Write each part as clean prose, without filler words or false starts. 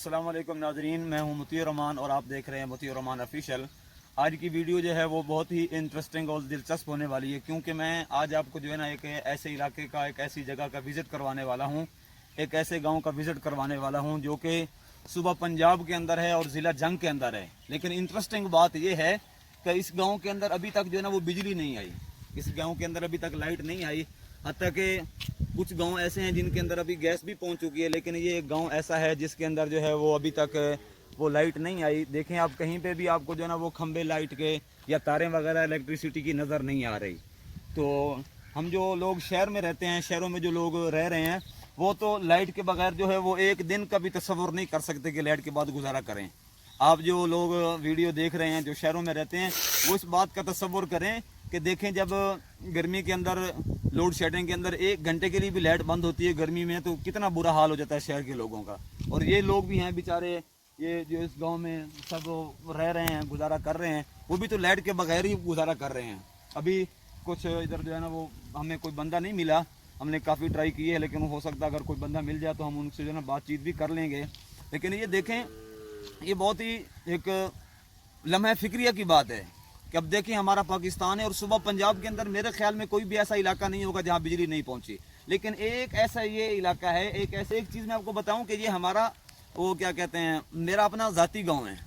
अस्सलाम वालेकुम नाजरीन, मैं हूं मुती रहमान और आप देख रहे हैं मुती रहमान ऑफिशियल। आज की वीडियो जो है वो बहुत ही इंटरेस्टिंग और दिलचस्प होने वाली है, क्योंकि मैं आज आपको जो है ना एक ऐसे इलाके का, एक ऐसी जगह का विज़िट करवाने वाला हूं, एक ऐसे गांव का विज़िट करवाने वाला हूं जो कि सूबा पंजाब के अंदर है और ज़िला जंग के अंदर है। लेकिन इंटरेस्टिंग बात यह है कि इस गाँव के अंदर अभी तक जो है ना वो बिजली नहीं आई, इस गाँव के अंदर अभी तक लाइट नहीं आई। हत्ता कि कुछ गांव ऐसे हैं जिनके अंदर अभी गैस भी पहुंच चुकी है, लेकिन ये एक गांव ऐसा है जिसके अंदर जो है वो अभी तक वो लाइट नहीं आई। देखें आप, कहीं पे भी आपको जो है ना वो खंबे लाइट के या तारें वगैरह इलेक्ट्रिसिटी की नज़र नहीं आ रही। तो हम जो लोग शहर में रहते हैं, शहरों में जो लोग रह रहे हैं, वो तो लाइट के बगैर जो है वो एक दिन का भी तस्वुर नहीं कर सकते कि लाइट के बाद गुजारा करें। आप जो लोग वीडियो देख रहे हैं जो शहरों में रहते हैं, वो इस बात का तस्वुर करें कि देखें जब गर्मी के अंदर लोड शेडिंग के अंदर 1 घंटे के लिए भी लाइट बंद होती है गर्मी में, तो कितना बुरा हाल हो जाता है शहर के लोगों का। और ये लोग भी हैं बेचारे, ये जो इस गांव में सब रह रहे हैं, गुजारा कर रहे हैं, वो भी तो लाइट के बगैर ही गुजारा कर रहे हैं। अभी कुछ इधर जो है ना वो हमें कोई बंदा नहीं मिला, हमने काफ़ी ट्राई की है, लेकिन हो सकता है अगर कोई बंदा मिल जाए तो हम उनसे जो है ना बातचीत भी कर लेंगे। लेकिन ये देखें, ये बहुत ही एक लम्हा फिक्रिया की बात है कि अब देखिए हमारा पाकिस्तान है और सूबा पंजाब के अंदर मेरे ख्याल में कोई भी ऐसा इलाका नहीं होगा जहाँ बिजली नहीं पहुँची। लेकिन एक ऐसा ये इलाका है, एक चीज़ मैं आपको बताऊँ कि ये हमारा वो क्या कहते हैं, मेरा अपना ज़ाती गांव है,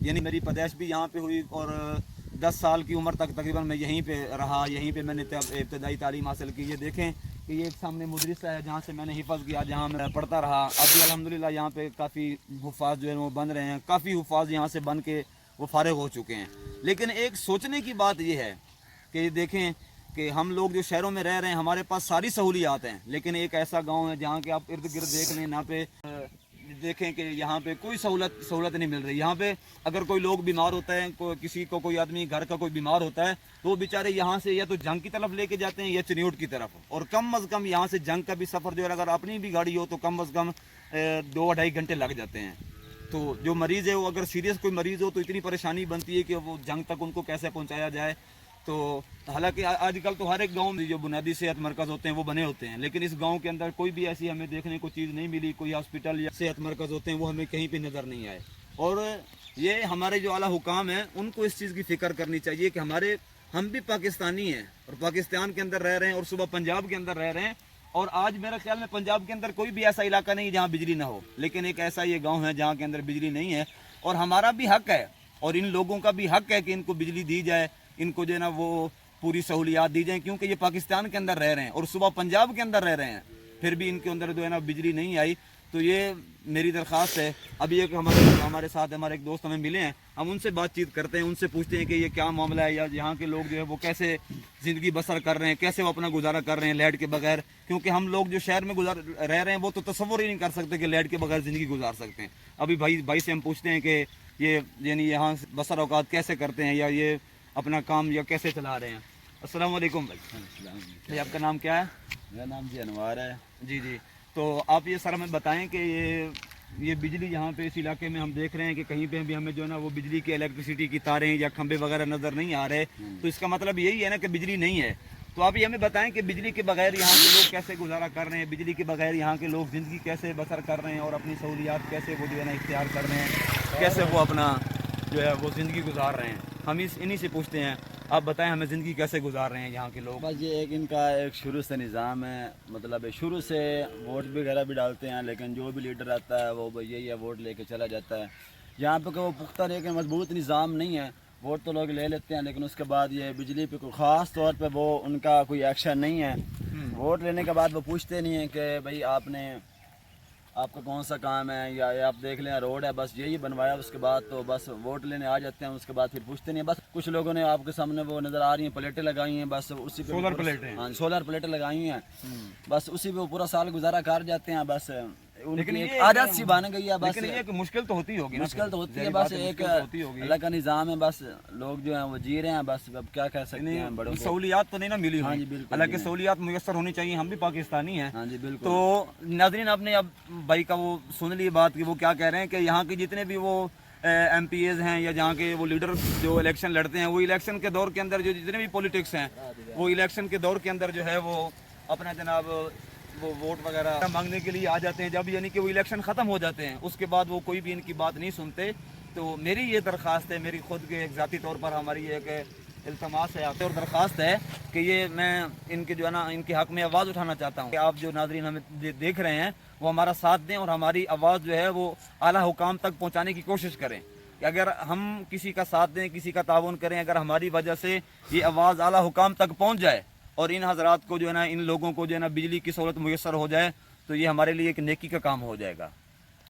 यानी मेरी पैदाइश भी यहाँ पे हुई और 10 साल की उम्र तक तकरीबन मैं यहीं पे रहा, यहीं पे मैंने इब्तदाई तालीम हासिल की। ये देखें कि ये एक सामने मदरसा है जहाँ से मैंने हिफ़्ज़ किया, जहाँ मैं पढ़ता रहा। अभी अल्हम्दुलिल्लाह यहाँ पे काफ़ी हुफ़ाज़ जो है वो बन रहे हैं, काफ़ी हुफ़ाज़ यहाँ से बन के वो फारिग हो चुके हैं। लेकिन एक सोचने की बात यह है कि देखें कि हम लोग जो शहरों में रह रहे हैं, हमारे पास सारी सहूलियात हैं, लेकिन एक ऐसा गांव है जहाँ के आप इर्द गिर्द देख लें, यहाँ पे देखें कि यहाँ पे कोई सहूलत नहीं मिल रही। यहाँ पे अगर कोई लोग बीमार होता है, किसी को कोई आदमी घर का कोई बीमार होता है, तो वो बेचारे यहाँ से या तो जंग की तरफ लेके जाते हैं या चनियोट की तरफ, और कम अज़ कम यहाँ से जंग का भी सफ़र जो है अगर अपनी भी गाड़ी हो तो कम अज़ कम 2-2.5 घंटे लग जाते हैं। तो जो मरीज़ है वो अगर सीरियस कोई मरीज़ हो तो इतनी परेशानी बनती है कि वो जंग तक उनको कैसे पहुंचाया जाए। तो हालांकि आजकल तो हर एक गांव में जो बुनियादी सेहत मरकज़ होते हैं वो बने होते हैं, लेकिन इस गांव के अंदर कोई भी ऐसी हमें देखने को चीज़ नहीं मिली, कोई हॉस्पिटल या सेहत मरकज़ होते हैं वो हमें कहीं पे नज़र नहीं आए। और ये हमारे जो आला हुकाम हैं उनको इस चीज़ की फ़िक्र करनी चाहिए कि हम भी पाकिस्तानी हैं और पाकिस्तान के अंदर रह रहे हैं और सूबा पंजाब के अंदर रह रहे हैं। और आज मेरा ख्याल में पंजाब के अंदर कोई भी ऐसा इलाका नहीं जहाँ बिजली ना हो, लेकिन एक ऐसा ये गांव है जहाँ के अंदर बिजली नहीं है। और हमारा भी हक है और इन लोगों का भी हक है कि इनको बिजली दी जाए, इनको जो है ना वो पूरी सहूलियात दी जाए, क्योंकि ये पाकिस्तान के अंदर रह रहे हैं और सूबा पंजाब के अंदर रह रहे हैं, फिर भी इनके अंदर जो है ना बिजली नहीं आई। तो ये मेरी दरख्वास्त है। अभी एक हमारे साथ हमारे एक दोस्त हमें मिले हैं, हम उनसे बातचीत करते हैं, उनसे पूछते हैं कि ये क्या मामला है, या यहाँ के लोग जो है वो कैसे ज़िंदगी बसर कर रहे हैं, कैसे वो अपना गुजारा कर रहे हैं लाइट के बगैर। क्योंकि हम लोग जो शहर में रह रहे हैं वो तो तस्वुर ही नहीं कर सकते कि लाइट के बगैर ज़िंदगी गुजार सकते हैं। अभी भाई से हम पूछते हैं कि ये यानी यहाँ बसर औकात कैसे करते हैं, या ये अपना काम या कैसे चला रहे हैं। अस्सलाम वालेकुम भाई, आपका नाम क्या है? मेरा नाम जी अनवार है। जी। तो आप ये सर हमें बताएं कि ये बिजली यहाँ पे इस इलाके में हम देख रहे हैं कि कहीं पे भी हमें जो है ना वो बिजली की इलेक्ट्रिसिटी की तारें या खंबे वगैरह नज़र नहीं आ रहे, तो इसका मतलब यही है ना कि बिजली नहीं है। तो आप ये हमें बताएं कि बिजली के बगैर यहाँ के लोग कैसे गुजारा कर रहे हैं, बिजली के बगैर यहाँ के लोग ज़िंदगी कैसे बसर कर रहे हैं और अपनी सहूलियात कैसे वो जो है ना इख्तियार कर रहे हैं, कैसे वो अपना जो है वो ज़िंदगी गुजार रहे हैं। हम इन्हीं से पूछते हैं, आप बताएं हमें ज़िंदगी कैसे गुजार रहे हैं यहाँ के लोग। बस ये एक इनका एक शुरू से निज़ाम है, मतलब शुरू से वोट वगैरह भी डालते हैं, लेकिन जो भी लीडर आता है वो यही है वोट लेके चला जाता है। यहाँ पे वो पुख्ता लेकिन मजबूत निज़ाम नहीं है, वोट तो लोग ले लेते हैं लेकिन उसके बाद ये बिजली पे कोई ख़ास तौर पे वो उनका कोई एक्शन नहीं है। वोट लेने के बाद वो पूछते नहीं हैं कि भाई आपका कौन सा काम है, या आप देख लें रोड है, बस यही बनवाया, उसके बाद तो बस वोट लेने आ जाते हैं, उसके बाद फिर पूछते नहीं है। बस कुछ लोगों ने आपके सामने वो नज़र आ रही हैं प्लेटें लगाई हैं, बस उसी पे सोलर प्लेटें, हाँ सोलर प्लेटें लगाई हैं, बस उसी पे वो पूरा साल गुजारा कर जाते हैं। बस उनकी एक आदत सी बन गई है। बस लेकिन ये मुश्किल तो होती होगी, मुश्किल तो होती है, बस एक अल्लाह का निज़ाम है, बस लोग जो हैं वो जी रहे हैं, बस अब क्या कह सकते हैं। बड़ों सहूलियात तो नहीं ना मिली। हाँ जी बिल्कुल, हालांकि सहूलियात मुयस्सर होनी चाहिए, हम भी पाकिस्तानी हैं। हाँ जी बिल्कुल। तो नाज़रीन, आपने अब भाई का वो सुन ली बात कि वो क्या कह रहे हैं कि यहाँ के जितने भी वो MPs हैं या जहाँ के वो लीडर जो इलेक्शन लड़ते हैं, वो इलेक्शन के दौर के अंदर जो जितने भी पॉलिटिक्स हैं वो इलेक्शन के दौर के अंदर जो है वो अपना जनाब वो वोट वगैरह मांगने के लिए आ जाते हैं, जब यानी कि वो इलेक्शन ख़त्म हो जाते हैं उसके बाद वो कोई भी इनकी बात नहीं सुनते। तो मेरी ये दरख्वास्त है, मेरी खुद के एक ज़ाती तौर पर हमारी एक इल्तमास है आपसे और दरख्वास्त है कि ये मैं इनके जो है ना इनके हक़ में आवाज़ उठाना चाहता हूँ कि आप जो नाज़रीन हमें देख रहे हैं वो हमारा साथ दें और हमारी आवाज़ जो है वो आला हुकाम तक पहुँचाने की कोशिश करें कि अगर हम किसी का साथ दें, किसी का ताउन करें, अगर हमारी वजह से ये आवाज़ आला हुकाम तक पहुँच जाए और इन हज़रात को जो है ना, इन लोगों को जो है ना बिजली की सहूलत मुयस्सर हो जाए तो ये हमारे लिए एक नेकी का काम हो जाएगा।